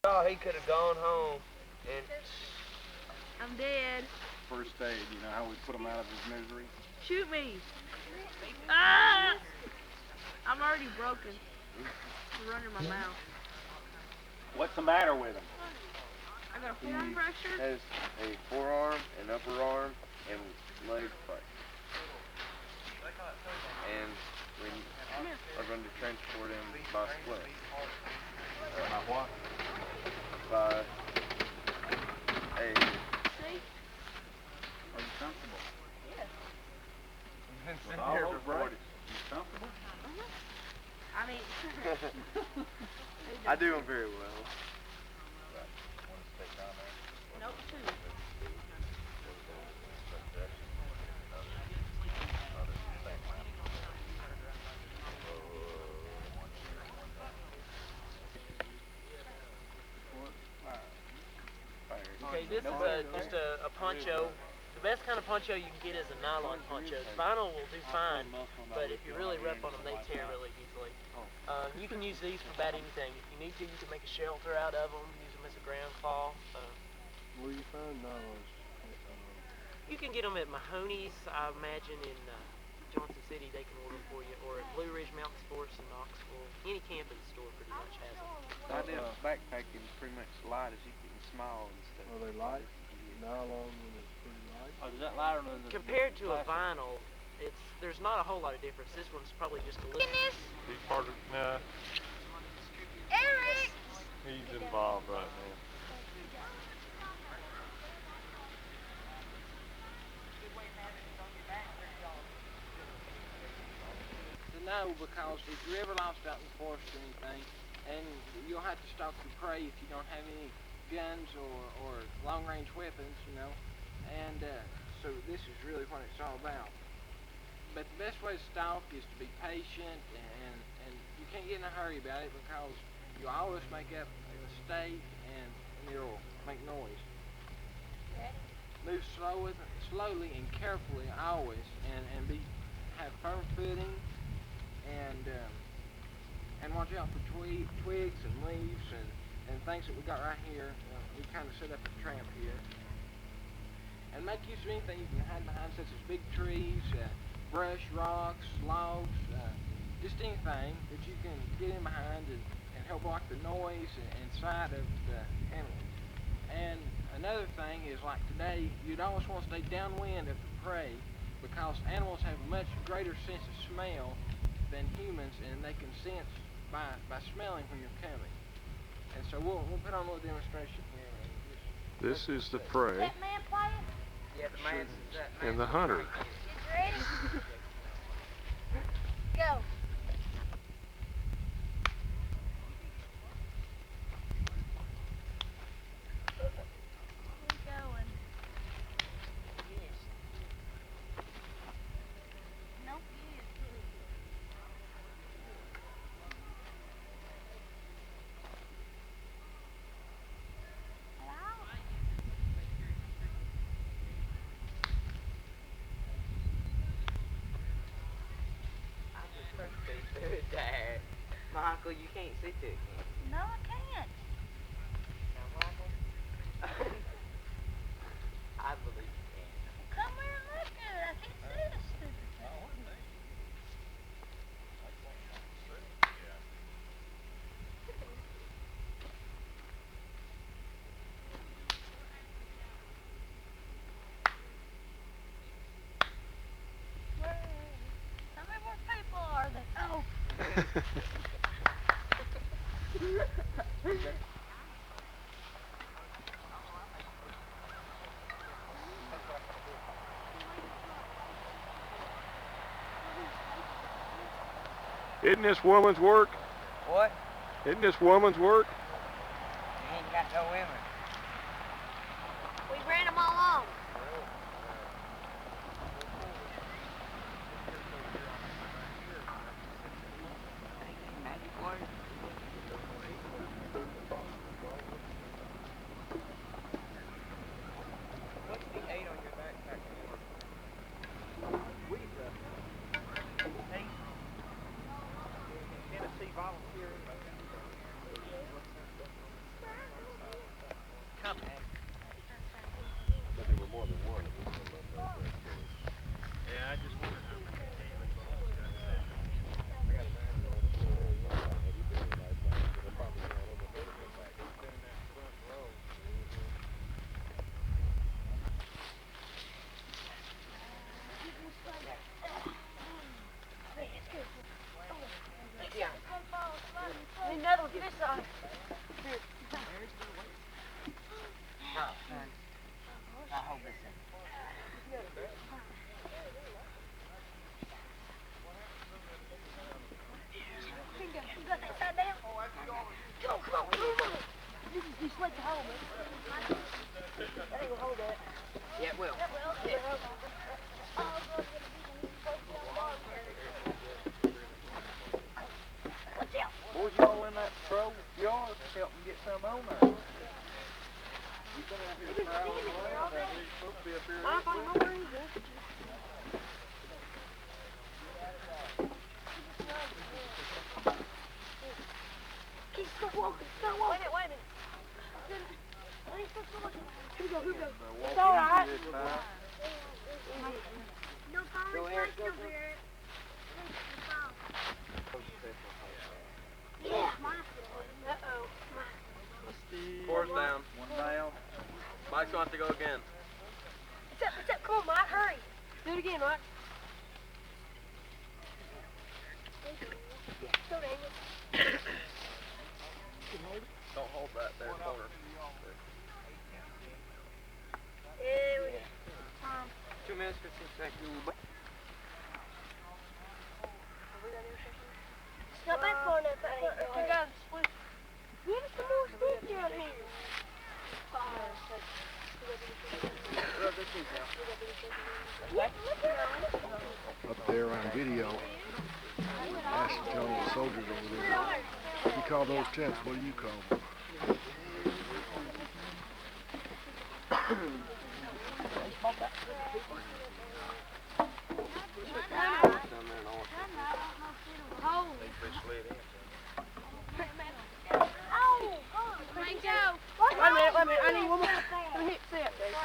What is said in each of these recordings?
Oh, he could have gone home and I'm dead. First aid, you know how we put him out of his misery? Shoot me. Ah! I'm already broken. It's running my mouth. What's the matter with him? I got a forearm fracture. has a forearm, an upper arm, and leg fracture. And we are going to transport him by split. By what? By a... See? Are you comfortable? Yes. With all those braces, you comfortable? I mean... I do them very well. Nope, two. Okay, this is just a poncho. The best kind of poncho you can get is a nylon poncho. Vinyl will do fine, but if you really rough on them, they tear really easily. You can use these for about anything. If you need to, you can make a shelter out of them, use them as a ground claw. Where you find nylons? You can get them at Mahoney's, I imagine, in Johnson City. They can order them for you, or at Blue Ridge Mountain Sports in Knoxville. Any camping store pretty much has them. I did backpacking pretty much light as you can, small and stuff. Are they light? Nylon when it's pretty light? Oh, is that lighter than the Compared to a plastic? vinyl, there's not a whole lot of difference. This one's probably just a little. He's part of, nah, Eric! he's involved right now. To know, because if you're ever lost out in the forest or anything, and you'll have to stalk your prey if you don't have any guns or long-range weapons, you know, and so this is really what it's all about. But the best way to stalk is to be patient, and you can't get in a hurry about it because you always make up a mistake and it'll make noise. Move slowly and carefully always, and have firm footing, and watch out for twigs and leaves and things that we got right here. We kind of set up a tramp here, and make use of anything you can hide behind, such as big trees, brush, rocks, logs, just anything that you can get in behind and help block the noise and sight of the animals. And another thing is, like today, you'd always want to stay downwind of the prey because animals have a much greater sense of smell than humans, and they can sense by smelling when you're coming. And so we'll put on a little demonstration here. This is the prey That man playing? Yeah, the man's and the hunter. You ready? Go. Where you going? Nope, yes. Hello? Michael, you can't sit there, can you? No, I can't. I believe you can. Come here and look at it. I can't see this stupid thing. Tell me where people are that. Oh. Isn't this woman's work? What? Isn't this woman's work? You ain't got no women. We ran them all off. What's the 8 on your backpack? Tennessee volunteer. come on there. You come out here and try on the you're supposed to be up here. I find my ring, yeah. Stop walking, stop walking. Wait a minute. Here we go, here we go. It's alright. No falling right over there. Yeah. Uh-oh. Fourth down. One down. Mike's going to have to go again. What's up? Come on, Mike, hurry. Do it again, Mike. Go, David. Don't hold that there corner. Yeah, we 2 minutes, 15 seconds. Stop back for that thing. You got split. Give us some more stick down here. Up there on video, Ashley telling the soldiers over there. You call those tents, what do you call them? Wait a minute, I need one more. Let me hit set, Dave.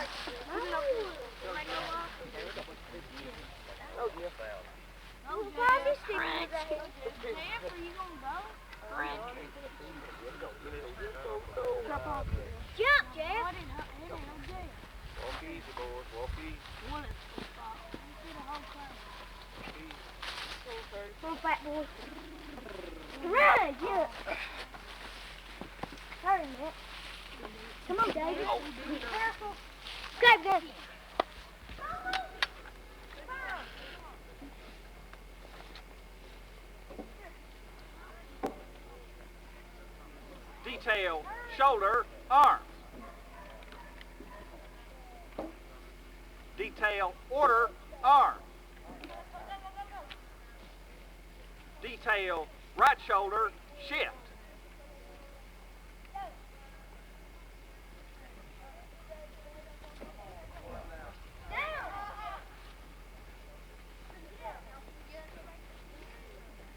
Jump, Jeff! Walk easy, boys. Walk easy. Come on, fat boy. Run, jump! Hurry, man. Come on, David. Be careful. Grab this. Detail, shoulder, arms. Detail, order, arms. Detail, right shoulder, shift.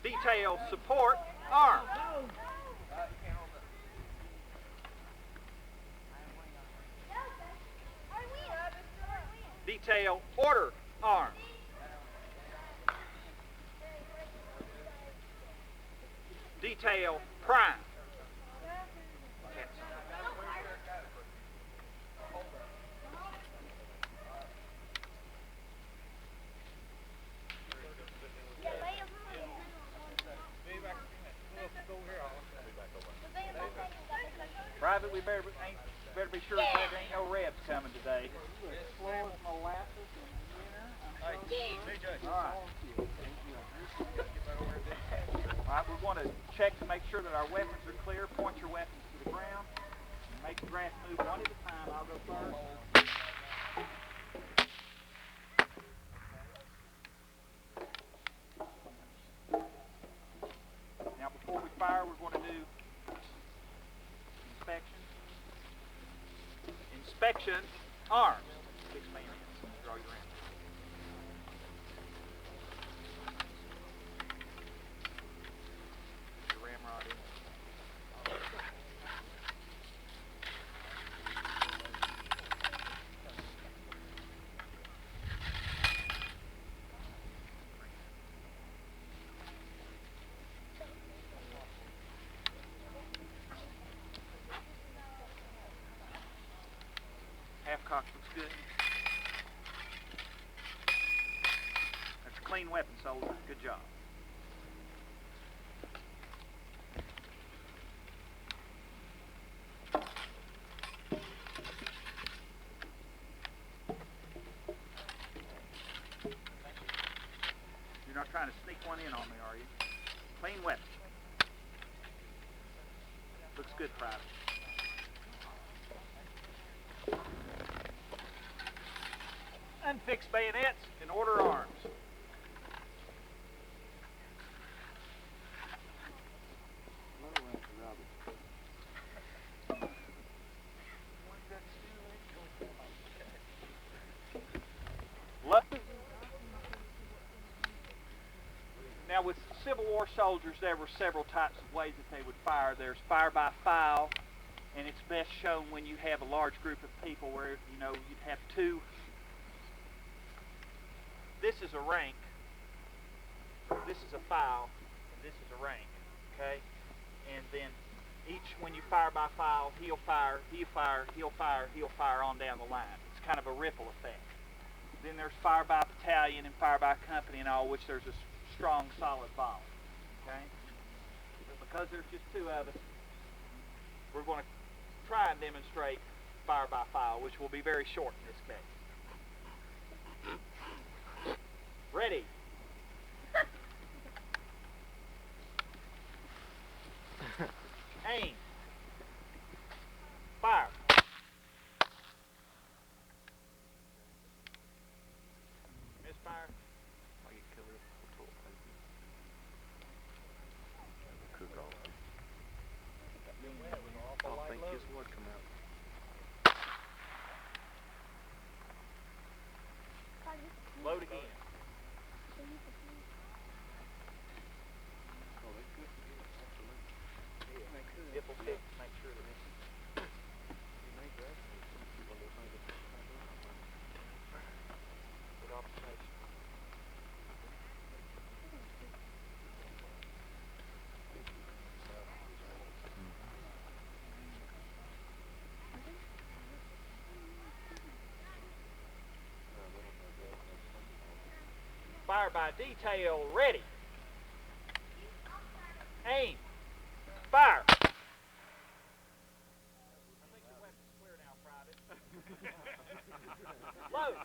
Detail, support, arms. Detail, order, arms. Detail, prime. Private, we better be sure that there ain't no rebs coming today. Alright, we're going to check to make sure that our weapons are clear. Point your weapons to the ground. And make the grass move one at a time. I'll go first. Now before we fire, we're going to do inspection. Inspection, arms. 6 minutes. Draw your hand. Put your ramrod in. Half-cock looks good. That's a clean weapon, soldier. Good job. You're not trying to sneak one in on me, are you? Clean weapon. Looks good, Private. Unfix bayonets and order arms. Civil War soldiers, there were several types of ways that they would fire. There's fire by file, and it's best shown when you have a large group of people where, you know, you'd have two. This is a rank, this is a file, and this is a rank, okay? And then when you fire by file, he'll fire, he'll fire, he'll fire, he'll fire on down the line. It's kind of a ripple effect. Then there's fire by battalion and fire by company and all, which there's a strong, solid volley, okay? But because there's just two of us, we're going to try and demonstrate fire by file, which will be very short in this case. Ready? Aim. Fire. Misfire. Cook all of them. I don't think his would come out. Load again. It will pick, make sure that it's good observation. Fire by detail, ready. Aim. Fire. I think the weapon's clear now, Private. Load.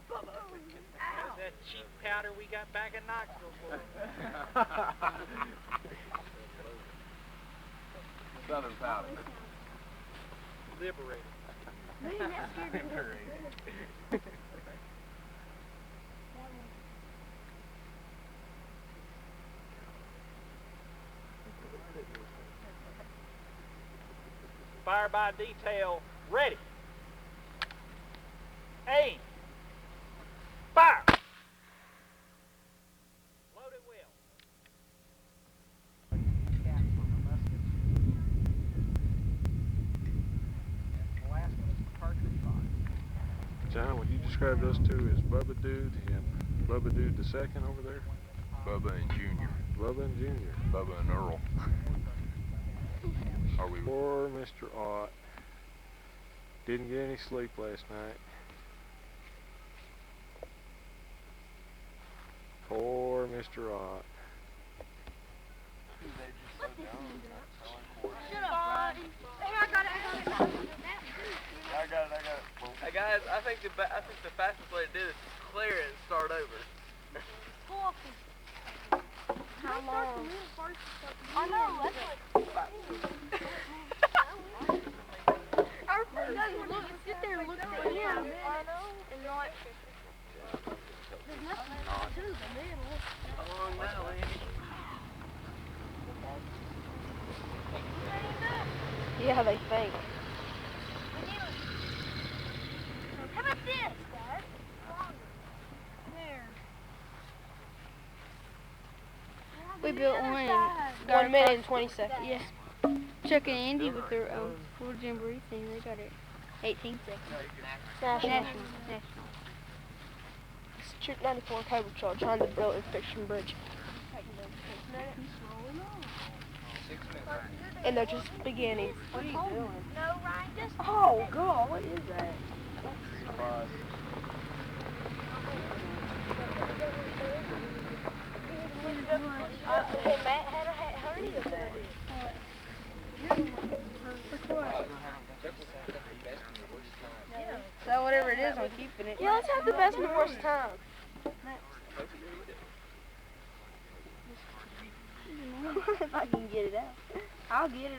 That's that cheap powder we got back in Knoxville for. Southern powder. Liberated. Fire by detail, ready. Aim. Fire. Load it well. The last one is the cartridge box. John, would you describe those two as Bubba Dude and Bubba Dude the second over there? Bubba and Junior. Bubba and Junior. Bubba and Earl. Are we? Poor Mr. Ott. Didn't get any sleep last night. Poor Mr. Ott. Shut up, buddy. Hey, I got it. Hey guys, I think the fastest way to do this is clear it and start over. How long? I know, that's like... Our first look, sit there and look at him. I know. And not... There's nothing to the middle. Along now, Andy. Yeah, they think. How about this, guys? There. We built one in 1 minute and 20 seconds. Yeah. Chuck and Andy with their full jamboree thing, they got it 18 seconds. National. It's 94 cable charge on the Brilliant Fiction Bridge. And they're just beginning. What are you doing? No, Ryan, just... Oh, God, what is that? Matt had a hernia there. So whatever it is, I'm keeping it. Yeah, let's have the best and the worst time. If I can get it out. I'll get it.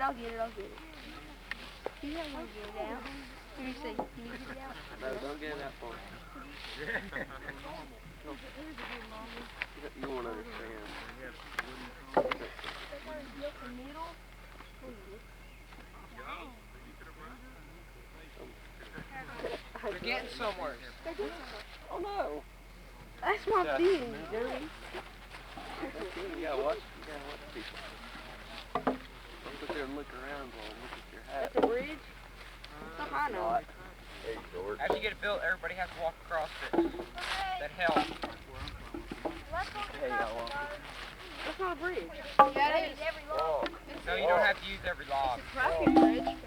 You don't want to get it out. Let me see. Can you get it out? No, don't get it out for me. You won't understand. They're getting somewhere. Oh no. That's my thing, dirty. You gotta watch people. Don't sit there and look around while look at your hat. That's a bridge? Not high enough. After you get it built, everybody has to walk across it. That helps. Hey, y'all. That's not a bridge. Yeah, it is. Every log. No, you don't have to use every log. It's a traffic bridge.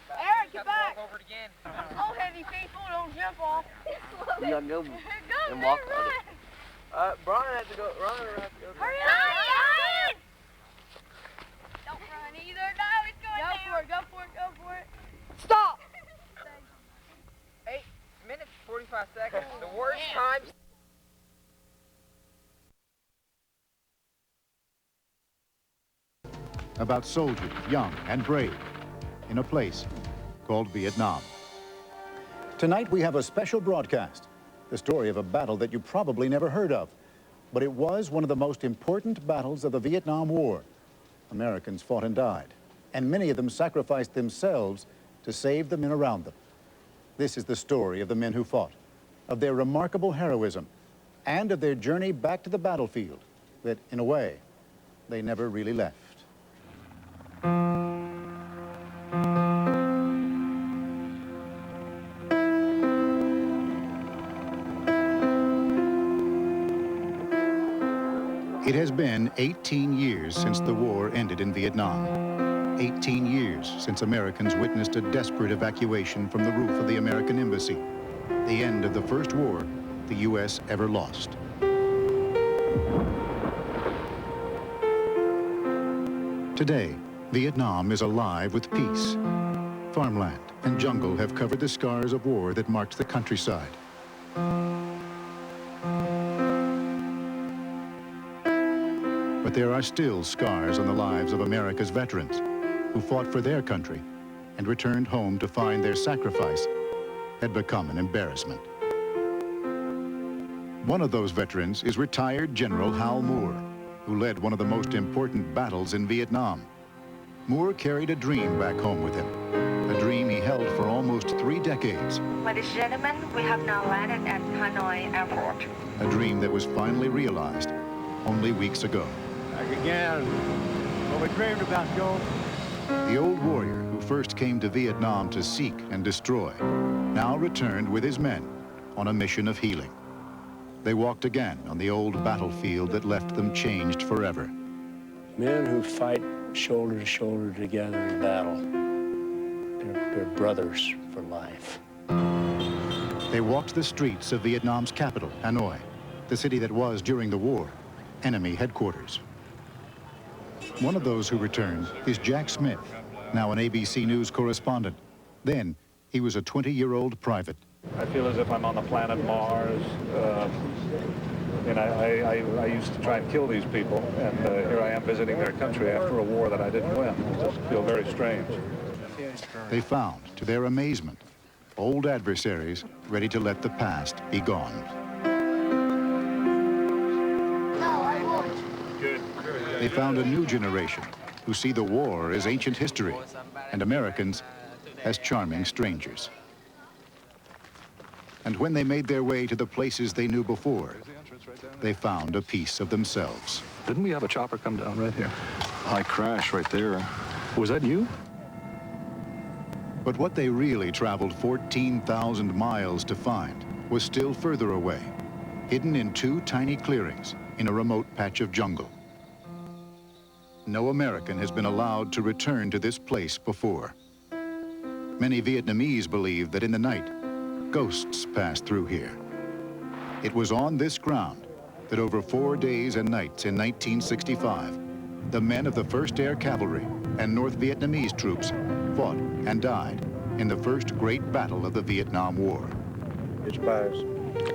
Eric, get back. Walk over it again. Oh, heavy people, don't jump off. You gotta go and walk on it. Brian has to go. Ryan has to go. Hurry up! Don't run either. No, it's going down. Go for it. Stop! 8 minutes, 45 seconds. The worst time. About soldiers, young and brave, in a place called Vietnam. Tonight we have a special broadcast, the story of a battle that you probably never heard of, but it was one of the most important battles of the Vietnam War. Americans fought and died, and many of them sacrificed themselves to save the men around them. This is the story of the men who fought, of their remarkable heroism, and of their journey back to the battlefield that, in a way, they never really left. It has been 18 years since the war ended in Vietnam. 18 years since Americans witnessed a desperate evacuation from the roof of the American embassy. The end of the first war the U.S. ever lost. Today, Vietnam is alive with peace. Farmland and jungle have covered the scars of war that marked the countryside. But there are still scars on the lives of America's veterans who fought for their country and returned home to find their sacrifice had become an embarrassment. One of those veterans is retired General Hal Moore, who led one of the most important battles in Vietnam. Moore carried a dream back home with him, a dream he held for almost 3 decades. Ladies and gentlemen, we have now landed at Hanoi Airport. A dream that was finally realized only weeks ago. Back again. What we dreamed about, Joe. The old warrior who first came to Vietnam to seek and destroy now returned with his men on a mission of healing. They walked again on the old battlefield that left them changed forever. Men who fight shoulder to shoulder together in battle. They're brothers for life. They walked the streets of Vietnam's capital, Hanoi, the city that was, during the war, enemy headquarters. One of those who returned is Jack Smith, now an ABC News correspondent. Then, he was a 20-year-old private. I feel as if I'm on the planet Mars. And I used to try and kill these people, and here I am visiting their country after a war that I didn't win. I just feel very strange. They found, to their amazement, old adversaries ready to let the past be gone. They found a new generation who see the war as ancient history and Americans as charming strangers. And when they made their way to the places they knew before, they found a piece of themselves. Didn't we have a chopper come down right here? I crashed right there. Was that you? But what they really traveled 14,000 miles to find was still further away, hidden in 2 tiny clearings in a remote patch of jungle. No American has been allowed to return to this place before. Many Vietnamese believe that in the night, ghosts passed through here. It was on this ground that over 4 days and nights in 1965, the men of the 1st Air Cavalry and North Vietnamese troops fought and died in the first great battle of the Vietnam War. It's about as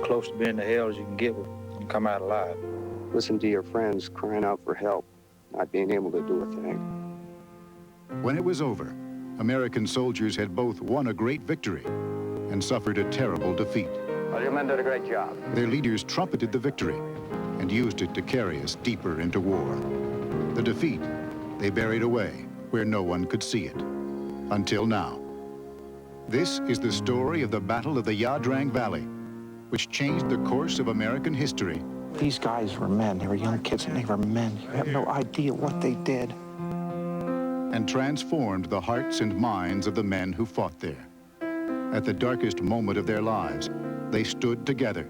close to being to hell as you can get and come out alive. Listen to your friends crying out for help, not being able to do a thing. When it was over, American soldiers had both won a great victory and suffered a terrible defeat. Well, your men did a great job. Their leaders trumpeted the victory and used it to carry us deeper into war. The defeat they buried away where no one could see it. Until now. This is the story of the Battle of the Yadrang Valley, which changed the course of American history. These guys were men. They were young kids, and they were men. You have no idea what they did. And transformed the hearts and minds of the men who fought there. At the darkest moment of their lives, they stood together,